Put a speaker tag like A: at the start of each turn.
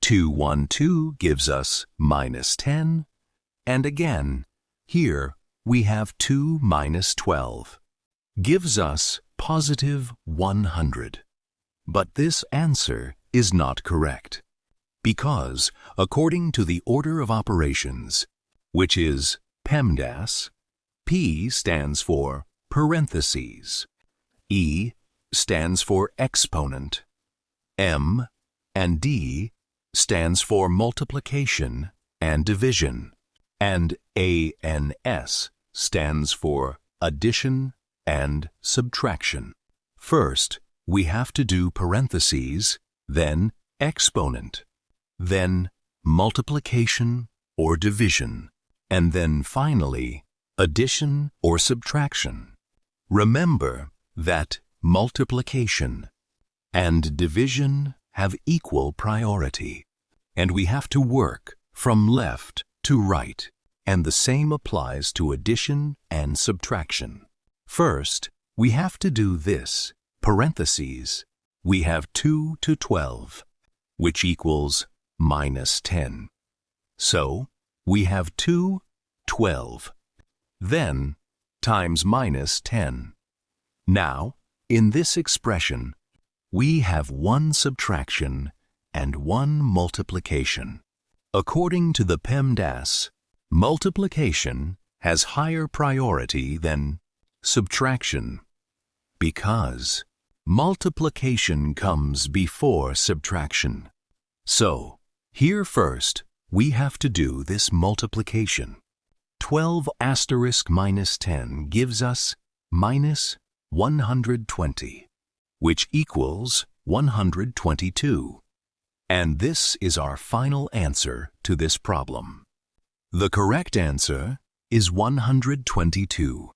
A: 212 gives us minus 10, and again, here we have 2 minus 12, gives us positive 100. But this answer is not correct, because according to the order of operations, which is PEMDAS, P stands for parentheses, E stands for exponent, M and D stands for multiplication and division, and A and S stands for addition and subtraction. First, we have to do parentheses, then exponent, then multiplication or division, and then finally addition or subtraction. Remember that multiplication and division have equal priority, and we have to work from left to right, and the same applies to addition and subtraction. First, we have to do this, parentheses, we have 2 to 12, which equals minus 10. So, we have 2, 12, then times minus 10. Now, in this expression, we have one subtraction and one multiplication. According to the PEMDAS, multiplication has higher priority than subtraction, because multiplication comes before subtraction. So, here first, we have to do this multiplication. 12 asterisk minus 10 gives us minus 120, which equals 122. And this is our final answer to this problem. The correct answer is 122.